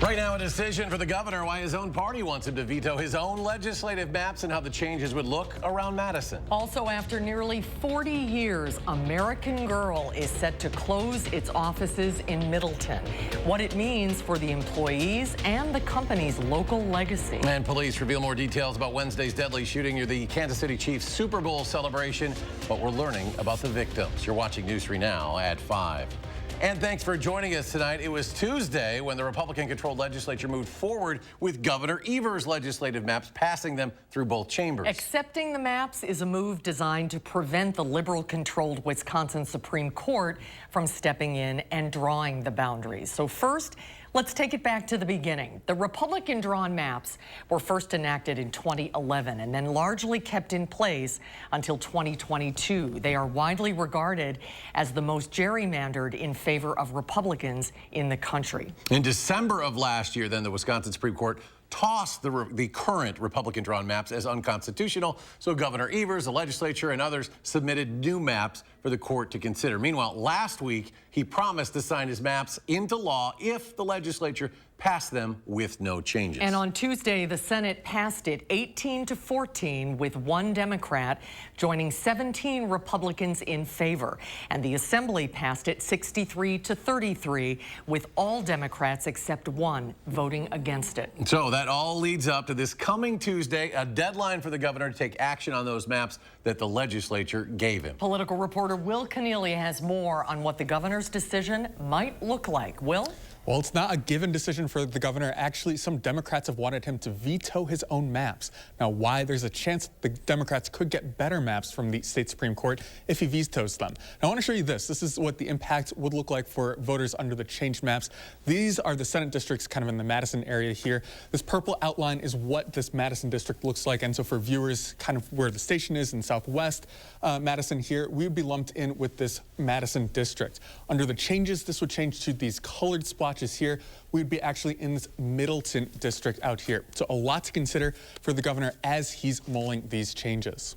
Right now, a decision for the governor why his own party wants him to veto his own legislative maps and how the changes would look around Madison. Also, after nearly 40 years, American Girl is set to close its offices in Middleton. What it means for the employees and the company's local legacy. And police reveal more details about Wednesday's deadly shooting near the Kansas City Chiefs Super Bowl celebration. But we're learning about the victims. You're watching News 3 Now at 5. And thanks for joining us tonight. It was Tuesday when the Republican-controlled legislature moved forward with Governor Evers' legislative maps, passing them through both chambers. Accepting the maps is a move designed to prevent the liberal-controlled Wisconsin Supreme Court from stepping in and drawing the boundaries. So first, let's take it back to the beginning. The Republican-drawn maps were first enacted in 2011 and then largely kept in place until 2022. They are widely regarded as the most gerrymandered in favor of Republicans in the country. In December of last year, then, the Wisconsin Supreme Court tossed the current Republican-drawn maps as unconstitutional, so Governor Evers, the legislature, and others submitted new maps for the court to consider. Meanwhile, last week, he promised to sign his maps into law if the legislature passed them with no changes. And on Tuesday, the Senate passed it 18-14 with one Democrat joining 17 Republicans in favor. And the Assembly passed it 63-33 with all Democrats except one voting against it. So that all leads up to this coming Tuesday, a deadline for the governor to take action on those maps that the legislature gave him. Political reporter Will Keneally has more on what the governor's decision might look like. Will? Well, it's not a given decision for the governor. Actually, some Democrats have wanted him to veto his own maps. Now, why? There's a chance the Democrats could get better maps from the state Supreme Court if he vetoes them. Now, I want to show you this. This is what the impact would look like for voters under the changed maps. These are the Senate districts kind of in the Madison area here. This purple outline is what this Madison district looks like. And so for viewers kind of where the station is in Southwest Madison here, we would be lumped in with this Madison district. Under the changes, this would change to these colored splotches here. We'd be actually in this Middleton district out here. So a lot to consider for the governor as he's mulling these changes.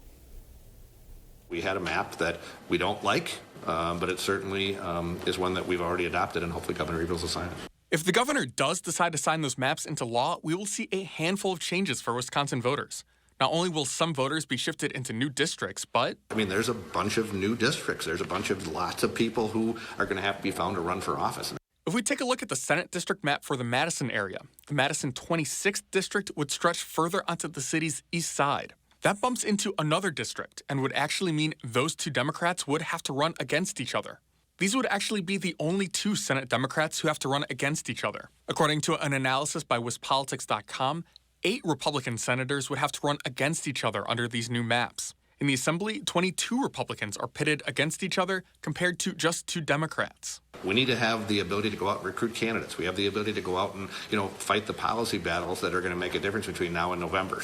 We had a map that we don't like, but it certainly is one that we've already adopted, and hopefully Governor Evers will sign it. If the governor does decide to sign those maps into law, we will see a handful of changes for Wisconsin voters. Not only will some voters be shifted into new districts, but I mean, there's a bunch of new districts. There's a bunch of lots of people who are going to have to be found to run for office. If we take a look at the Senate district map for the Madison area, the Madison 26th district would stretch further onto the city's east side. That bumps into another district and would actually mean those two Democrats would have to run against each other. These would actually be the only two Senate Democrats who have to run against each other. According to an analysis by WISCPolitics.com, 8 Republican senators would have to run against each other under these new maps. In the Assembly, 22 Republicans are pitted against each other compared to just 2 Democrats. We need to have the ability to go out and recruit candidates. We have the ability to go out and, fight the policy battles that are going to make a difference between now and November.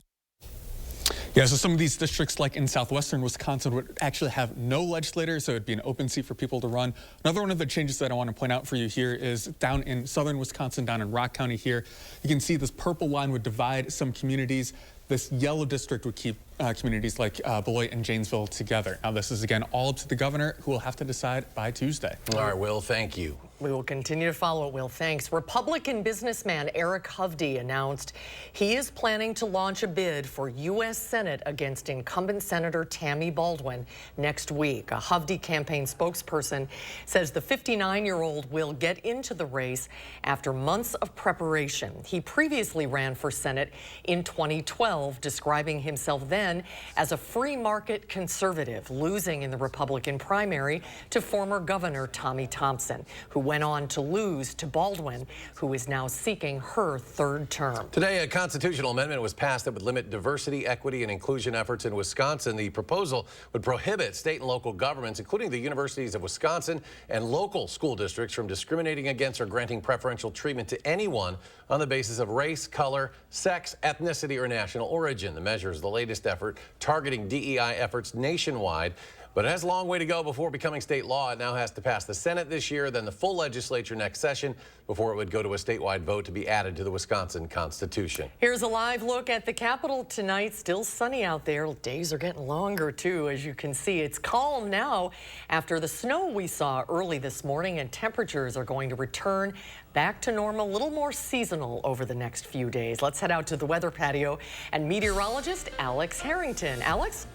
Yeah, so some of these districts, like in southwestern Wisconsin, would actually have no legislators, so it'd be an open seat for people to run. Another one of the changes that I want to point out for you here is down in southern Wisconsin, down in Rock County here. You can see this purple line would divide some communities. This yellow district would keep communities like Beloit and Janesville together. Now, this is, again, all up to the governor, who will have to decide by Tuesday. All right, Will, thank you. We will continue to follow it, Will. Thanks. Republican businessman Eric Hovde announced he is planning to launch a bid for U.S. Senate against incumbent Senator Tammy Baldwin next week. A Hovde campaign spokesperson says the 59-year-old will get into the race after months of preparation. He previously ran for Senate in 2012, describing himself then as a free market conservative, losing in the Republican primary to former Governor Tommy Thompson, who went on to lose to Baldwin, who is now seeking her 3rd term. Today, a constitutional amendment was passed that would limit diversity, equity, and inclusion efforts in Wisconsin. The proposal would prohibit state and local governments, including the universities of Wisconsin and local school districts, from discriminating against or granting preferential treatment to anyone on the basis of race, color, sex, ethnicity, or national origin. The measure is the latest effort targeting DEI efforts nationwide. But it has a long way to go before becoming state law. It now has to pass the Senate this year, then the full legislature next session, before it would go to a statewide vote to be added to the Wisconsin Constitution. Here's a live look at the Capitol tonight. Still sunny out there. Days are getting longer, too, as you can see. It's calm now after the snow we saw early this morning, and temperatures are going to return back to normal, a little more seasonal over the next few days. Let's head out to the weather patio and meteorologist Alex Harrington. Alex?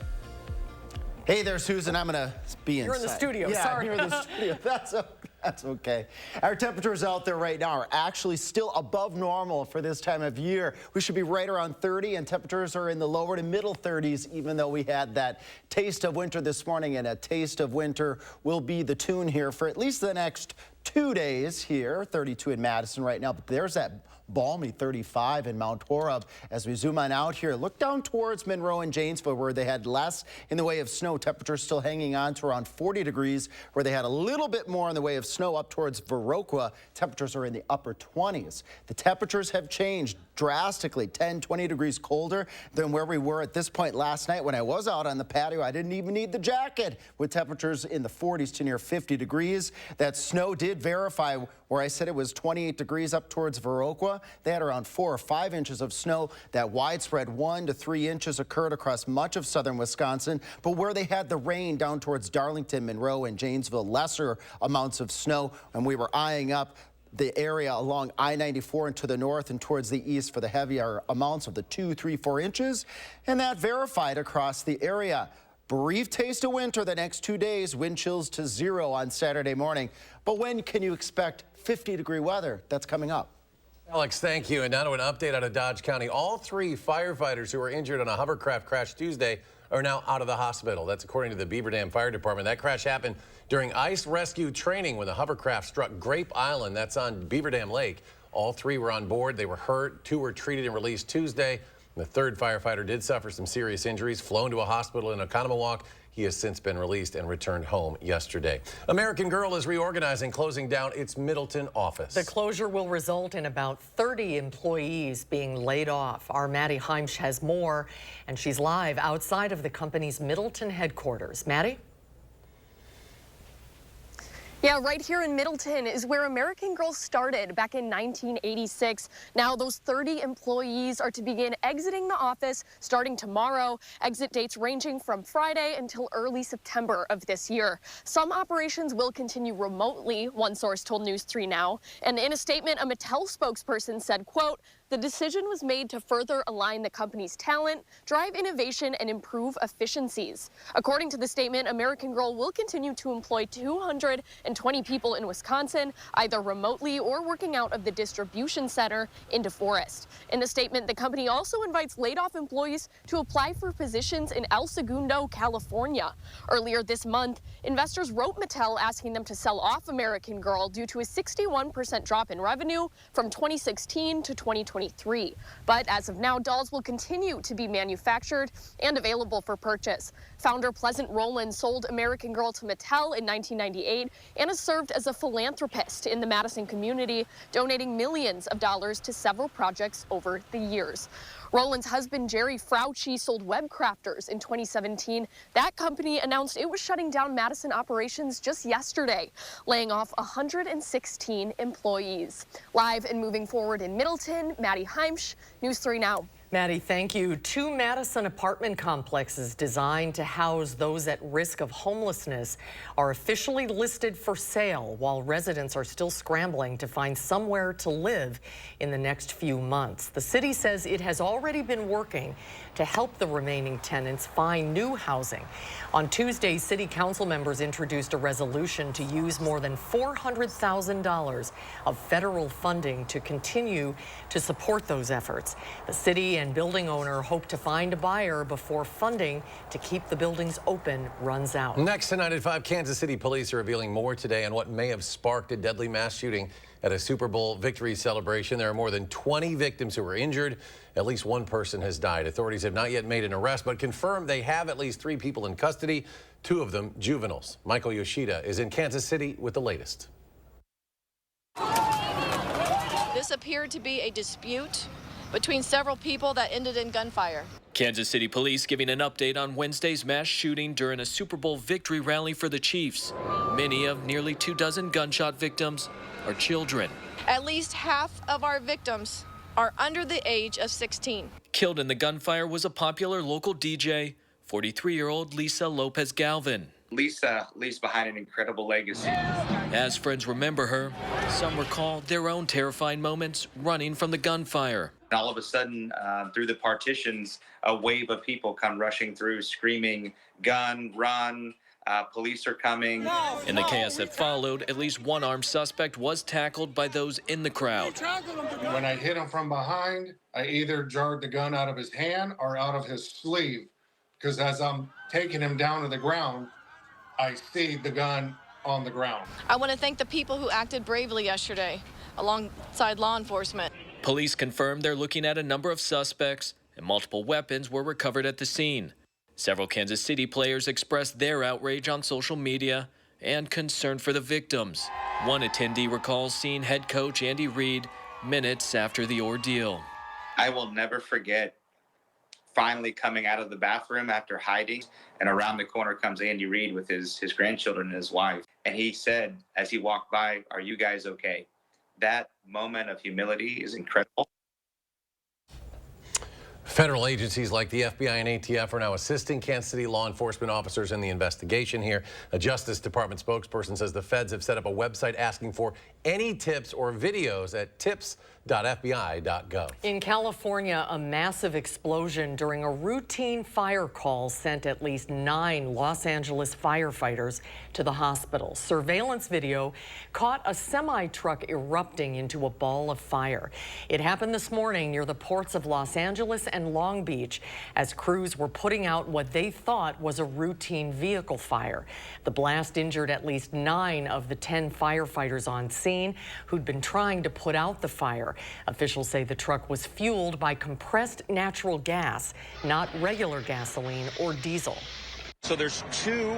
Hey there, Susan. I'm going to be inside. You're in the studio. Yeah, Sorry. I'm here in the studio. That's okay. Our temperatures out there right now are actually still above normal for this time of year. We should be right around 30, and temperatures are in the lower to middle 30s, even though we had that taste of winter this morning, and a taste of winter will be the tune here for at least the next 2 days here. 32 in Madison right now, but there's that balmy 35 in Mount Horeb. As we zoom on out here, look down towards Monroe and Janesville, where they had less in the way of snow. Temperatures still hanging on to around 40 degrees, where they had a little bit more in the way of snow up towards Viroqua. Temperatures are in the upper 20s. The temperatures have changed drastically, 10, 20 degrees colder than where we were at this point last night. When I was out on the patio, I didn't even need the jacket, with temperatures in the 40s to near 50 degrees. That snow did verify where I said it was 28 degrees up towards Viroqua. They had around 4 or 5 inches of snow. That widespread 1 to 3 inches occurred across much of southern Wisconsin. But where they had the rain down towards Darlington, Monroe, and Janesville, lesser amounts of snow. And we were eyeing up the area along I-94 and to the north and towards the east for the heavier amounts of the 2, 3, 4 inches. And that verified across the area. Brief taste of winter the next 2 days, wind chills to 0 on Saturday morning. But when can you expect 50-degree weather? That's coming up. Alex, thank you. And now to an update out of Dodge County. All 3 firefighters who were injured on a hovercraft crash Tuesday are now out of the hospital. That's according to the Beaver Dam Fire Department. That crash happened during ice rescue training when the hovercraft struck Grape Island. That's on Beaver Dam Lake. All 3 were on board. They were hurt. 2 were treated and released Tuesday. The 3rd firefighter did suffer some serious injuries, flown to a hospital in Oconomowoc. He has since been released and returned home yesterday. American Girl is reorganizing, closing down its Middleton office. The closure will result in about 30 employees being laid off. Our Maddie Heimsch has more, and she's live outside of the company's Middleton headquarters. Maddie? Yeah, right here in Middleton is where American Girl started back in 1986. Now those 30 employees are to begin exiting the office starting tomorrow. Exit dates ranging from Friday until early September of this year. Some operations will continue remotely, one source told News 3 Now. And in a statement, a Mattel spokesperson said, quote, "The decision was made to further align the company's talent, drive innovation, and improve efficiencies." According to the statement, American Girl will continue to employ 220 people in Wisconsin, either remotely or working out of the distribution center in DeForest. In the statement, the company also invites laid-off employees to apply for positions in El Segundo, California. Earlier this month, investors wrote Mattel asking them to sell off American Girl due to a 61% drop in revenue from 2016 to 2023. But as of now, dolls will continue to be manufactured and available for purchase. Founder Pleasant Rowland sold American Girl to Mattel in 1998 and has served as a philanthropist in the Madison community, donating millions of dollars to several projects over the years. Rowland's husband, Jerry Frauchi, sold Webcrafters in 2017. That company announced it was shutting down Madison operations just yesterday, laying off 116 employees. Live and moving forward in Middleton, Maddie Heimsch, News 3 Now. Maddie, thank you. 2 Madison apartment complexes designed to house those at risk of homelessness are officially listed for sale, while residents are still scrambling to find somewhere to live in the next few months. The city says it has already been working to help the remaining tenants find new housing. On Tuesday, city council members introduced a resolution to use more than $400,000 of federal funding to continue to support those efforts. The city and building owner hope to find a buyer before funding to keep the buildings open runs out. Next tonight at 5, Kansas City police are revealing more today on what may have sparked a deadly mass shooting at a Super Bowl victory celebration. There are more than 20 victims who were injured. At least 1 person has died. Authorities have not yet made an arrest, but confirmed they have at least 3 people in custody, 2 of them juveniles. Michael Yoshida is in Kansas City with the latest. This appeared to be a dispute between several people that ended in gunfire. Kansas City police giving an update on Wednesday's mass shooting during a Super Bowl victory rally for the Chiefs. Many of nearly 24 gunshot victims are children. At least half of our victims are under the age of 16. Killed in the gunfire was a popular local DJ, 43-year-old Lisa Lopez Galvin. Lisa leaves behind an incredible legacy. As friends remember her, some recall their own terrifying moments running from the gunfire. And all of a sudden, through the partitions, a wave of people come rushing through, screaming, "Gun, run, police are coming." In the chaos that followed, at least one armed suspect was tackled by those in the crowd. When I hit him from behind, I either jarred the gun out of his hand or out of his sleeve, because as I'm taking him down to the ground, I see the gun on the ground. I want to thank the people who acted bravely yesterday alongside law enforcement. Police confirmed they're looking at a number of suspects, and multiple weapons were recovered at the scene. Several Kansas City players expressed their outrage on social media and concern for the victims. One attendee recalls seeing head coach Andy Reid minutes after the ordeal. I will never forget finally coming out of the bathroom after hiding, and around the corner comes Andy Reid with his grandchildren and his wife. And he said, as he walked by, "Are you guys okay?" That moment of humility is incredible. Federal agencies like the FBI and ATF are now assisting Kansas City law enforcement officers in the investigation here. A Justice Department spokesperson says the feds have set up a website asking for any tips or videos at tips.fbi.gov. In California, a massive explosion during a routine fire call sent at least 9 Los Angeles firefighters to the hospital. Surveillance video caught a semi-truck erupting into a ball of fire. It happened this morning near the ports of Los Angeles and Long Beach as crews were putting out what they thought was a routine vehicle fire. The blast injured at least 9 of the 10 firefighters on scene who'd been trying to put out the fire. Officials say the truck was fueled by compressed natural gas, not regular gasoline or diesel. So there's 2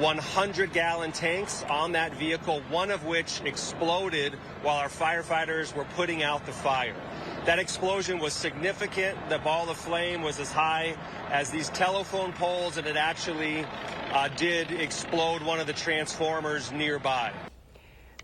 100-gallon tanks on that vehicle, one of which exploded while our firefighters were putting out the fire. That explosion was significant. The ball of flame was as high as these telephone poles, and it actually did explode one of the transformers nearby.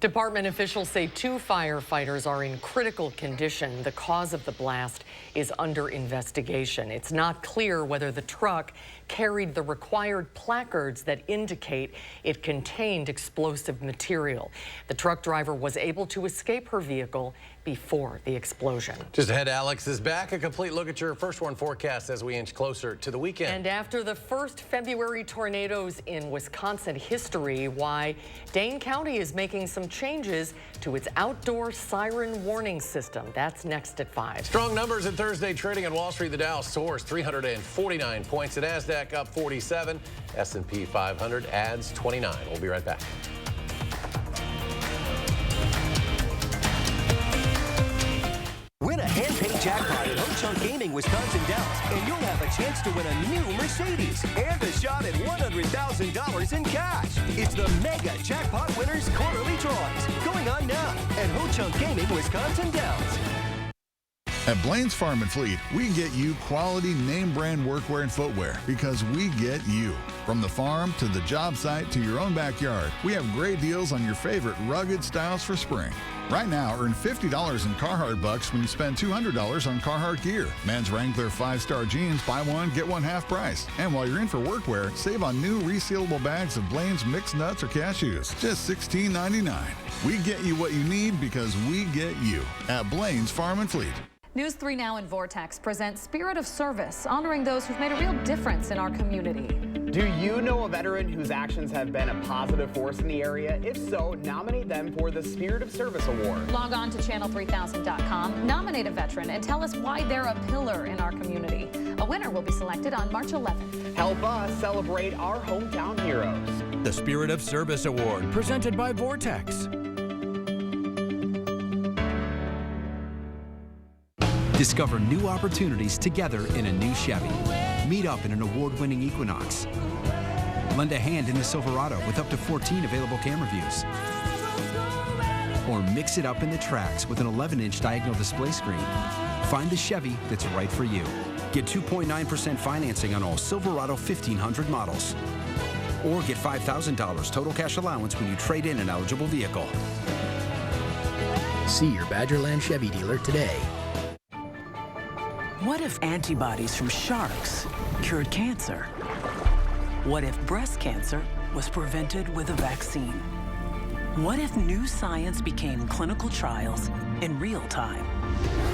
Department officials say 2 firefighters are in critical condition. The cause of the blast is under investigation. It's not clear whether the truck carried the required placards that indicate it contained explosive material. The truck driver was able to escape her vehicle before the explosion. Just ahead, Alex is back. A complete look at your first one forecast as we inch closer to the weekend. And after the first February tornadoes in Wisconsin history, why Dane County is making some changes to its outdoor siren warning system. That's next at 5. Strong numbers in Thursday trading on Wall Street. The Dow soars 349 points. The Nasdaq up 47. S&P 500 adds 29. We'll be right back. Win a hand-paid jackpot at Ho-Chunk Gaming Wisconsin Dells, and you'll have a chance to win a new Mercedes and a shot at $100,000 in cash. It's the Mega Jackpot Winners Quarterly Draws, going on now at Ho-Chunk Gaming Wisconsin Dells. At Blaine's Farm and Fleet, we get you quality name brand workwear and footwear because we get you. From the farm to the job site to your own backyard, we have great deals on your favorite rugged styles for spring. Right now, earn $50 in Carhartt bucks when you spend $200 on Carhartt gear. Men's Wrangler 5-star jeans, buy one, get one half price. And while you're in for workwear, save on new resealable bags of Blaine's mixed nuts or cashews, just $16.99. We get you what you need because we get you at Blaine's Farm and Fleet. News 3 Now and Vortex presents Spirit of Service, honoring those who've made a real difference in our community. Do you know a veteran whose actions have been a positive force in the area? If so, nominate them for the Spirit of Service Award. Log on to channel3000.com, nominate a veteran, and tell us why they're a pillar in our community. A winner will be selected on March 11th. Help us celebrate our hometown heroes. The Spirit of Service Award, presented by Vortex. Discover new opportunities together in a new Chevy. Meet up in an award-winning Equinox. Lend a hand in the Silverado with up to 14 available camera views. Or or mix it up in the tracks with an 11-inch diagonal display screen. Find the Chevy that's right for you. Get 2.9% financing on all Silverado 1500 models. Or get $5,000 total cash allowance when you trade in an eligible vehicle. See your Badgerland Chevy dealer today. What if antibodies from sharks cured cancer? What if breast cancer was prevented with a vaccine? What if new science became clinical trials in real time?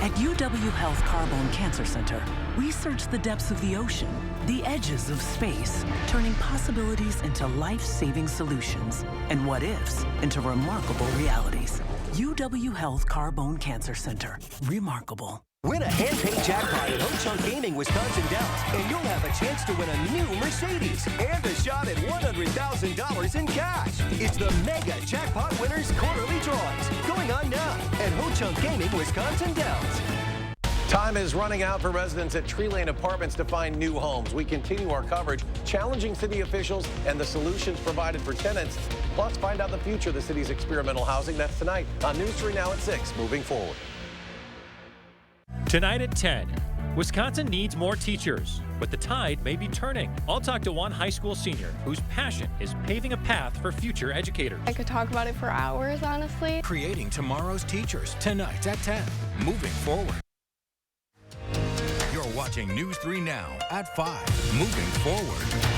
At UW Health Carbone Cancer Center, we search the depths of the ocean, the edges of space, turning possibilities into life-saving solutions and what-ifs into remarkable realities. UW Health Carbone Cancer Center. Remarkable. Win a hand-paid jackpot at Ho-Chunk Gaming Wisconsin Dells, and you'll have a chance to win a new Mercedes and a shot at $100,000 in cash. It's the Mega Jackpot Winners Quarterly Drawings going on now at Ho-Chunk Gaming Wisconsin Dells. Time is running out for residents at Tree Lane Apartments to find new homes. We continue our coverage, challenging city officials and the solutions provided for tenants. Plus, find out the future of the city's experimental housing. That's tonight on News 3 Now at 6. Moving forward. Tonight at 10, Wisconsin needs more teachers, but the tide may be turning. I'll talk to one high school senior whose passion is paving a path for future educators. I could talk about it for hours, honestly. Creating tomorrow's teachers, tonight at 10. Moving forward. You're watching News 3 Now at 5. Moving forward.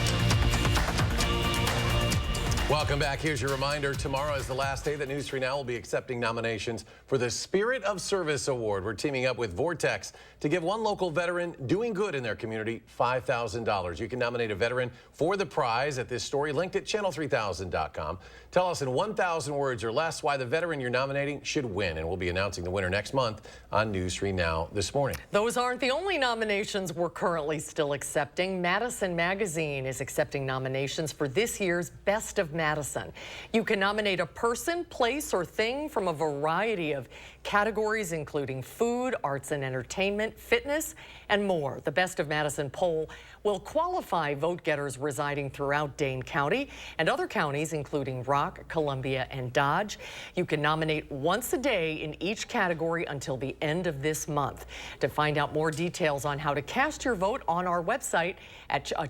Welcome back. Here's your reminder. Tomorrow is the last day that News 3 Now will be accepting nominations for the Spirit of Service Award. We're teaming up with Vortex to give one local veteran doing good in their community $5,000. You can nominate a veteran for the prize at this story linked at channel3000.com. Tell us in 1,000 words or less why the veteran you're nominating should win, and we'll be announcing the winner next month on News 3 Now this morning. Those aren't the only nominations we're currently still accepting. Madison Magazine is accepting nominations for this year's Best of Madison. You can nominate a person, place, or thing from a variety of categories, including food, arts and entertainment, fitness, and more. The Best of Madison poll will qualify vote-getters residing throughout Dane County and other counties, including Rock, Columbia, and Dodge. You can nominate once a day in each category until the end of this month. To find out more details on how to cast your vote on our website,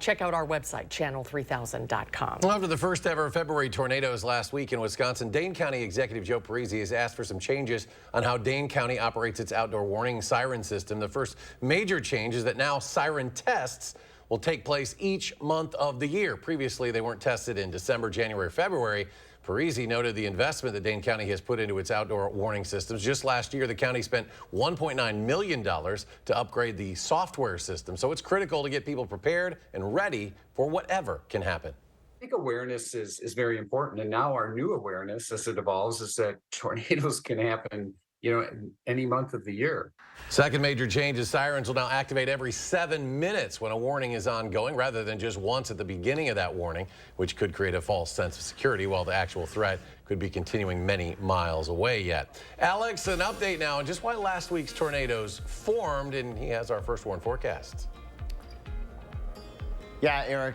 check out our website, channel3000.com. After the first ever February tornadoes last week in Wisconsin, Dane County Executive Joe Parisi has asked for some changes on how Dane County operates its outdoor warning siren system. The first major change is that now siren tests will take place each month of the year. Previously, they weren't tested in December, January, or February. Parisi noted the investment that Dane County has put into its outdoor warning systems. Just last year, the county spent $1.9 million to upgrade the software system. So it's critical to get people prepared and ready for whatever can happen. I think awareness is very important. And now our new awareness as it evolves is that tornadoes can happen, in any month of the year. Second major change is sirens will now activate every 7 minutes when a warning is ongoing, rather than just once at the beginning of that warning, which could create a false sense of security while the actual threat could be continuing many miles away yet. Alex, an update now on just why last week's tornadoes formed, and he has our first warn forecasts. Yeah, Eric.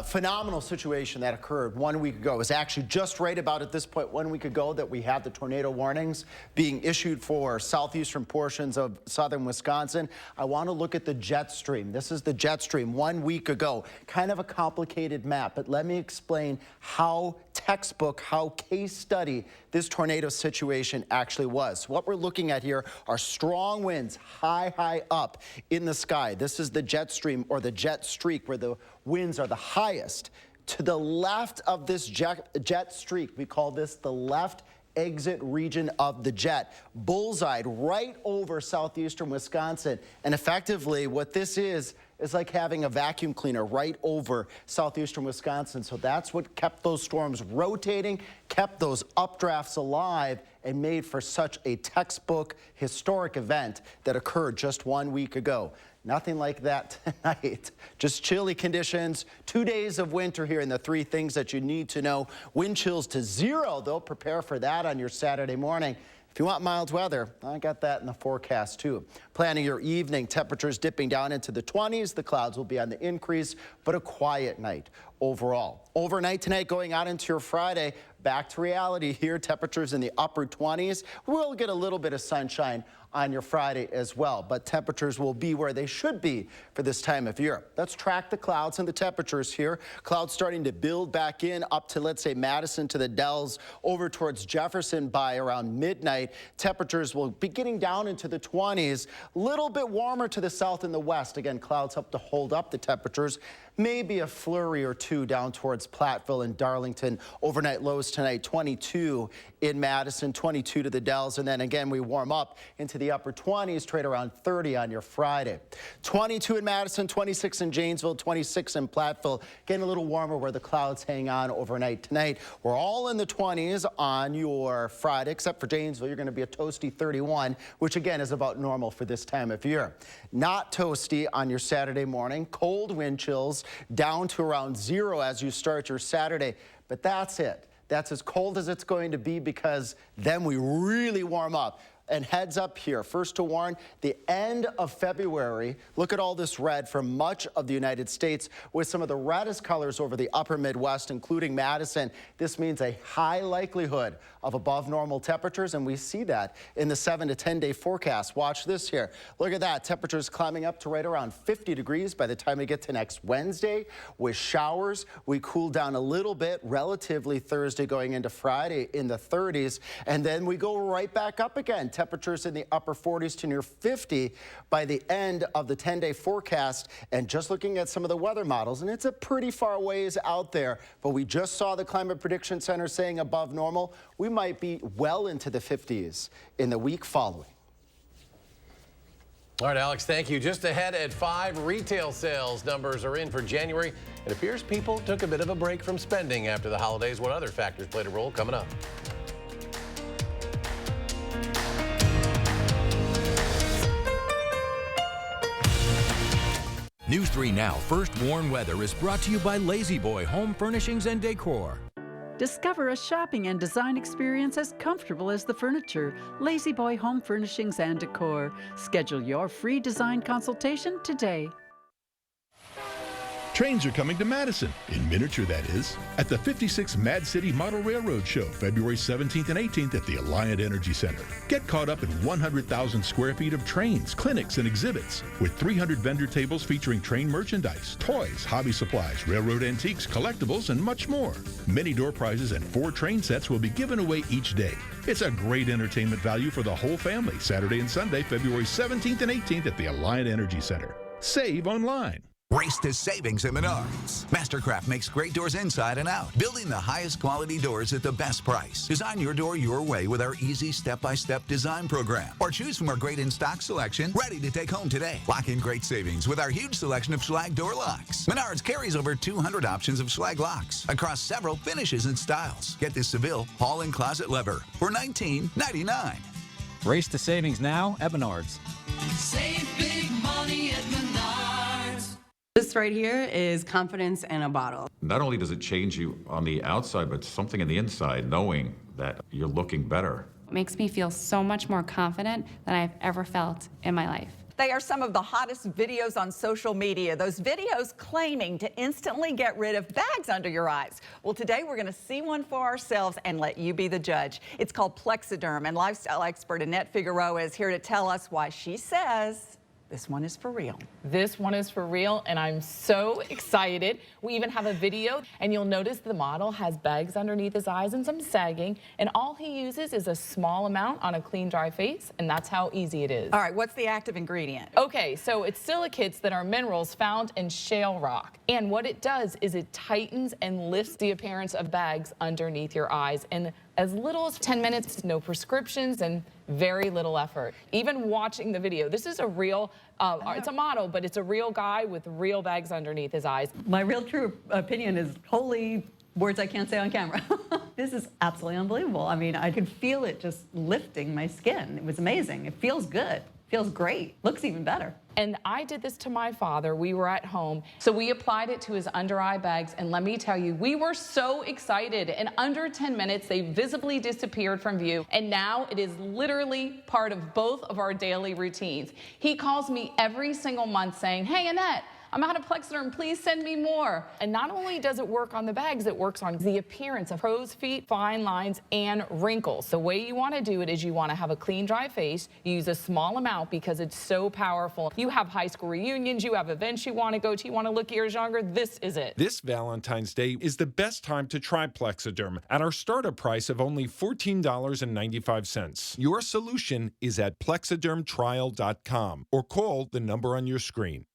Phenomenal situation that occurred 1 week ago. It was actually just right about at this point 1 week ago that we had the tornado warnings being issued for southeastern portions of southern Wisconsin. I want to look at the jet stream. This is the jet stream 1 week ago. Kind of a complicated map, but let me explain how textbook, how case study this tornado situation actually was. What we're looking at here are strong winds high up in the sky. This is the jet stream or the jet streak where the winds are the highest. To the left of this jet streak, we call this the left exit region of the jet, bullseyed right over southeastern Wisconsin. And effectively what this is like having a vacuum cleaner right over southeastern Wisconsin. So that's what kept those storms rotating, kept those updrafts alive, and made for such a textbook historic event that occurred just 1 week ago. Nothing like that tonight. Just chilly conditions, 2 days of winter here, and the three things that you need to know. Wind chills to 0, though. Prepare for that on your Saturday morning. If you want mild weather, I got that in the forecast too. Planning your evening, temperatures dipping down into the 20s. The clouds will be on the increase, but a quiet night overall. Overnight tonight, going out into your Friday, back to reality here. Temperatures in the upper 20s. We'll get a little bit of sunshine on your Friday as well, but temperatures will be where they should be for this time of year. Let's track the clouds and the temperatures here. Clouds starting to build back in up to, let's say, Madison to the Dells, over towards Jefferson by around midnight. Temperatures will be getting down into the 20s, a little bit warmer to the south and the west. Again, clouds help to hold up the temperatures. Maybe a flurry or two down towards Platteville and Darlington. Overnight lows tonight, 22 in Madison, 22 to the Dells, and then again we warm up into the upper 20s, trade around 30 on your Friday. 22 in Madison, 26 in Janesville, 26 in Platteville. Getting a little warmer where the clouds hang on overnight tonight. We're all in the 20s on your Friday, except for Janesville. You're going to be a toasty 31, which again is about normal for this time of year. Not toasty on your Saturday morning. Cold wind chills down to around 0 as you start your Saturday, but that's it. That's as cold as it's going to be, because then we really warm up. And heads up here, first to warn, the end of February, look at all this red for much of the United States, with some of the reddest colors over the upper Midwest, including Madison. This means a high likelihood of above normal temperatures, and we see that in the 7 to 10 day forecast. Watch this here. Look at that. Temperatures climbing up to right around 50 degrees by the time we get to next Wednesday. With showers, we cool down a little bit relatively Thursday going into Friday in the 30s, and then we go right back up again. Temperatures in the upper 40s to near 50 by the end of the 10-day forecast. And just looking at some of the weather models, and it's a pretty far ways out there, but we just saw the Climate Prediction Center saying above normal. We might be well into the 50s in the week following. All right, Alex, thank you. Just ahead at 5, retail sales numbers are in for January. It appears people took a bit of a break from spending after the holidays. What other factors played a role? Coming up. News 3 Now First Warn Weather is brought to you by Lazy Boy Home Furnishings and Decor. Discover a shopping and design experience as comfortable as the furniture. Lazy Boy Home Furnishings and Decor. Schedule your free design consultation today. Trains are coming to Madison, in miniature that is, at the 56th Mad City Model Railroad Show, February 17th and 18th at the Alliant Energy Center. Get caught up in 100,000 square feet of trains, clinics, and exhibits, with 300 vendor tables featuring train merchandise, toys, hobby supplies, railroad antiques, collectibles, and much more. Many door prizes and 4 train sets will be given away each day. It's a great entertainment value for the whole family, Saturday and Sunday, February 17th and 18th at the Alliant Energy Center. Save online. Race to savings at Menards. Mastercraft makes great doors inside and out, building the highest quality doors at the best price. Design your door your way with our easy step-by-step design program, or choose from our great in-stock selection, ready to take home today. Lock in great savings with our huge selection of Schlage door locks. Menards carries over 200 options of Schlage locks across several finishes and styles. Get this Seville haul-in closet lever for $19.99. Race to savings now at Menards. Save big money at Menards. This right here is confidence in a bottle. Not only does it change you on the outside, but something on the inside, knowing that you're looking better. It makes me feel so much more confident than I've ever felt in my life. They are some of the hottest videos on social media. Those videos claiming to instantly get rid of bags under your eyes. Well, today we're going to see one for ourselves and let you be the judge. It's called Plexiderm, and lifestyle expert Annette Figueroa is here to tell us why she says this one is for real. This one is for real, and I'm so excited. We even have a video, and you'll notice the model has bags underneath his eyes and some sagging, and all he uses is a small amount on a clean, dry face, and that's how easy it is. All right, what's the active ingredient? Okay, so it's silicates that are minerals found in shale rock, and what it does is it tightens and lifts the appearance of bags underneath your eyes in as little as 10 minutes, no prescriptions, and very little effort. Even watching the video, this is a real, it's a model, but it's a real guy with real bags underneath his eyes. My real true opinion is holy words I can't say on camera. This is absolutely unbelievable. I mean, I could feel it just lifting my skin. It was amazing. It feels good. Feels great. Looks even better. And I did this to my father. We were at home. So we applied it to his under eye bags. And let me tell you, we were so excited. In under 10 minutes, they visibly disappeared from view. And now it is literally part of both of our daily routines. He calls me every single month saying, "Hey, Annette, I'm out of Plexiderm, please send me more. And not only does it work on the bags, it works on the appearance of crow's feet, fine lines, and wrinkles. The way you want to do it is you want to have a clean, dry face. You use a small amount because it's so powerful. You have high school reunions, you have events you want to go to, you want to look years younger, this is it. This Valentine's Day is the best time to try Plexiderm at our startup price of only $14.95. Your solution is at plexidermtrial.com or call the number on your screen.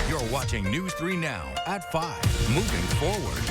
You're watching News 3 Now at 5. Moving forward.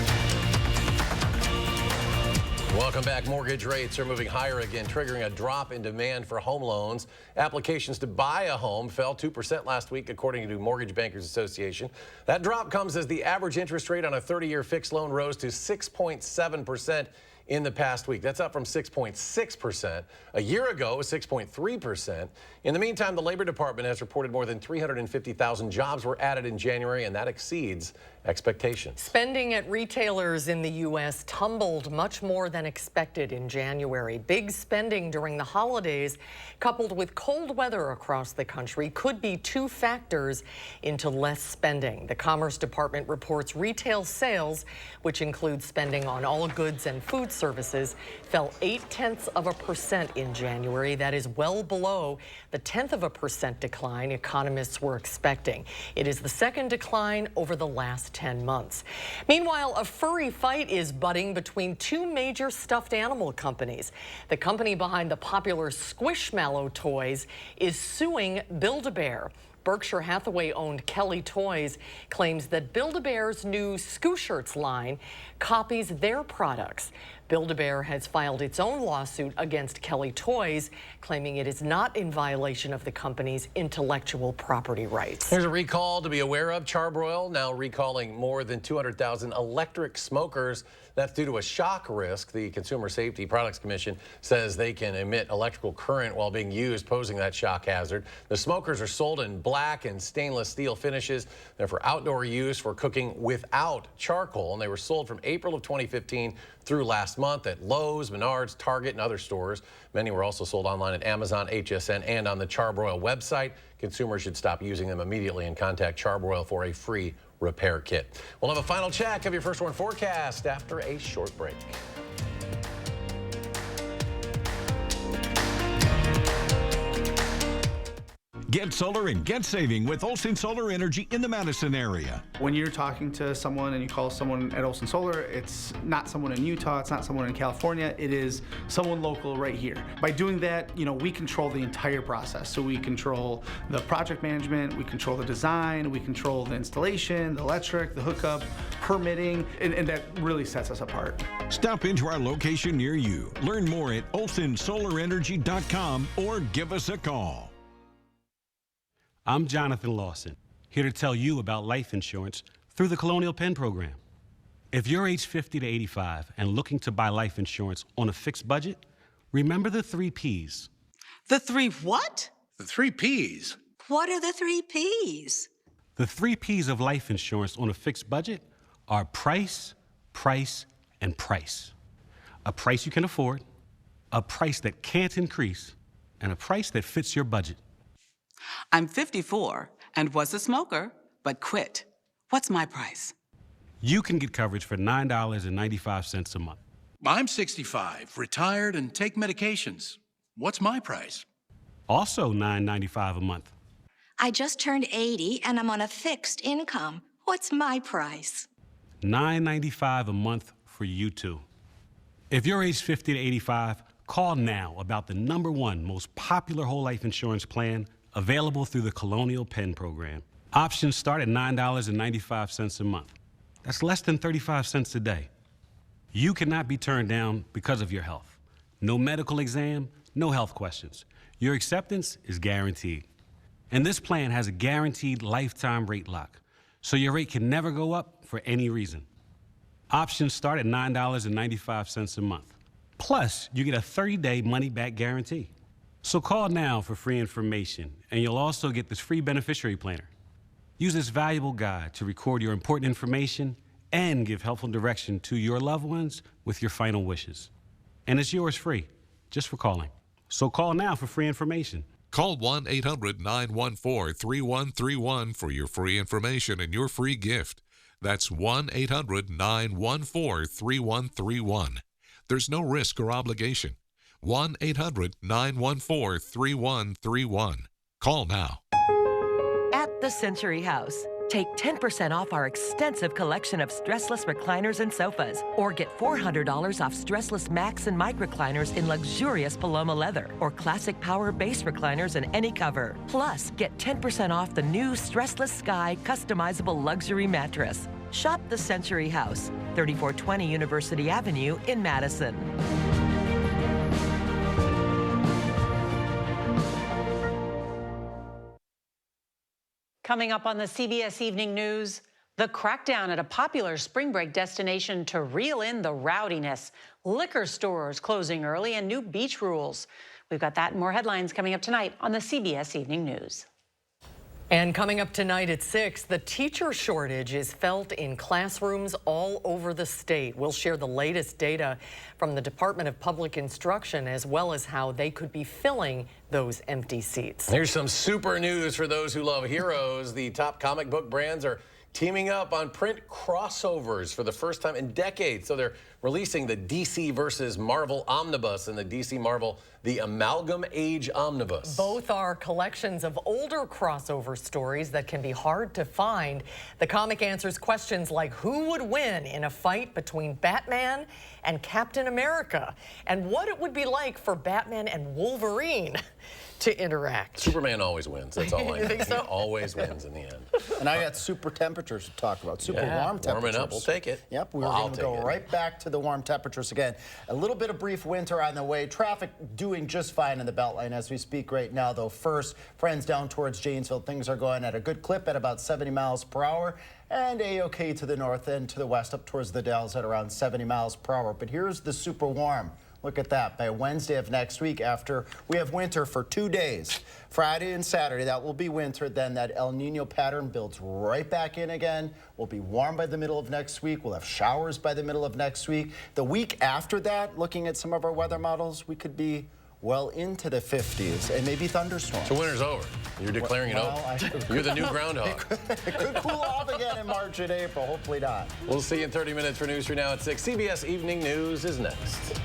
Welcome back. Mortgage rates are moving higher again, triggering a drop in demand for home loans. Applications to buy a home fell 2% last week, according to Mortgage Bankers Association. That drop comes as the average interest rate on a 30-year fixed loan rose to 6.7% in the past week. That's up from 6.6%. A year ago, it was 6.3%. In the meantime, the Labor Department has reported more than 350,000 jobs were added in January, and that exceeds expectations. Spending at retailers in the U.S. tumbled much more than expected in January. Big spending during the holidays, coupled with cold weather across the country, could be two factors into less spending. The Commerce Department reports retail sales, which includes spending on all goods and food services, fell 0.8% in January. That is well below the 0.1% decline economists were expecting. It is the second decline over the last 10 months. Meanwhile, a furry fight is budding between two major stuffed animal companies. The company behind the popular Squishmallow toys is suing Build-A-Bear. Berkshire Hathaway-owned Kelly Toys claims that Build-A-Bear's new Skoo-Shirts line copies their products. Build-A-Bear has filed its own lawsuit against Kelly Toys, claiming it is not in violation of the company's intellectual property rights. There's a recall to be aware of. Charbroil now recalling more than 200,000 electric smokers. That's due to a shock risk. The Consumer Safety Products Commission says they can emit electrical current while being used, posing that shock hazard. The smokers are sold in black and stainless steel finishes. They're for outdoor use for cooking without charcoal, and they were sold from April of 2015 through last month at Lowe's, Menards, Target, and other stores. Many were also sold online at Amazon, HSN, and on the Charbroil website. Consumers should stop using them immediately and contact Charbroil for a free repair kit. We'll have a final check of your First Warn forecast after a short break. Get solar and get saving with Olson Solar Energy in the Madison area. When you're talking to someone and you call someone at Olson Solar, it's not someone in Utah, it's not someone in California, it is someone local right here. By doing that, we control the entire process. So we control the project management, we control the design, we control the installation, the electric, the hookup, permitting, and that really sets us apart. Stop into our location near you. Learn more at olsonsolarenergy.com or give us a call. I'm Jonathan Lawson, here to tell you about life insurance through the Colonial Penn program. If you're age 50 to 85 and looking to buy life insurance on a fixed budget, remember the 3 Ps. The 3 what? The 3 Ps. What are the 3 Ps? The 3 Ps of life insurance on a fixed budget are price, price, and price. A price you can afford, a price that can't increase, and a price that fits your budget. I'm 54 and was a smoker, but quit. What's my price? You can get coverage for $9.95 a month. I'm 65, retired, and take medications. What's my price? Also $9.95 a month. I just turned 80 and I'm on a fixed income. What's my price? $9.95 a month for you too. If you're age 50 to 85, call now about the #1 most popular whole life insurance plan available through the Colonial Penn program. Options start at $9.95 a month. That's less than 35 cents a day. You cannot be turned down because of your health. No medical exam, no health questions. Your acceptance is guaranteed. And this plan has a guaranteed lifetime rate lock, so your rate can never go up for any reason. Options start at $9.95 a month. Plus, you get a 30-day money-back guarantee. So call now for free information, and you'll also get this free beneficiary planner. Use this valuable guide to record your important information and give helpful direction to your loved ones with your final wishes. And it's yours free, just for calling. So call now for free information. Call 1-800-914-3131 for your free information and your free gift. That's 1-800-914-3131. There's no risk or obligation. 1-800-914-3131. Call now. At the Century House, take 10% off our extensive collection of stressless recliners and sofas, or get $400 off stressless Max and Mike recliners in luxurious Paloma leather, or classic power base recliners in any cover. Plus, get 10% off the new Stressless Sky customizable luxury mattress. Shop the Century House, 3420 University Avenue in Madison. Coming up on the CBS Evening News, the crackdown at a popular spring break destination to reel in the rowdiness, liquor stores closing early, and new beach rules. We've got that and more headlines coming up tonight on the CBS Evening News. And coming up tonight at 6, the teacher shortage is felt in classrooms all over the state. We'll share the latest data from the Department of Public Instruction, as well as how they could be filling those empty seats. Here's some super news for those who love heroes. The top comic book brands are teaming up on print crossovers for the first time in decades. So they're releasing the DC versus Marvel Omnibus and the DC Marvel The Amalgam Age Omnibus. Both are collections of older crossover stories that can be hard to find. The comic answers questions like who would win in a fight between Batman and Captain America, and what it would be like for Batman and Wolverine to interact. Superman always wins. That's all I know. You think so? He always wins in the end. And I got super temperatures to talk about. Super warm temperatures. Warming up, we'll take it. Yep, we're going to go right back to the warm temperatures again. A little bit of brief winter on the way. Traffic doing just fine in the Beltline as we speak right now, though. First, friends down towards Janesville, things are going at a good clip at about 70 miles per hour. And A-OK to the north and to the west up towards the Dells at around 70 miles per hour. But here's the super warm. Look at that. By Wednesday of next week, after we have winter for 2 days, Friday and Saturday, that will be winter. Then that El Nino pattern builds right back in again. We'll be warm by the middle of next week. We'll have showers by the middle of next week. The week after that, looking at some of our weather models, we could be well into the 50s and maybe thunderstorms. So winter's over. You're declaring it over. You're the new groundhog. It could cool off again in March and April. Hopefully not. We'll see you in 30 minutes for News 3 Now at 6. CBS Evening News is next.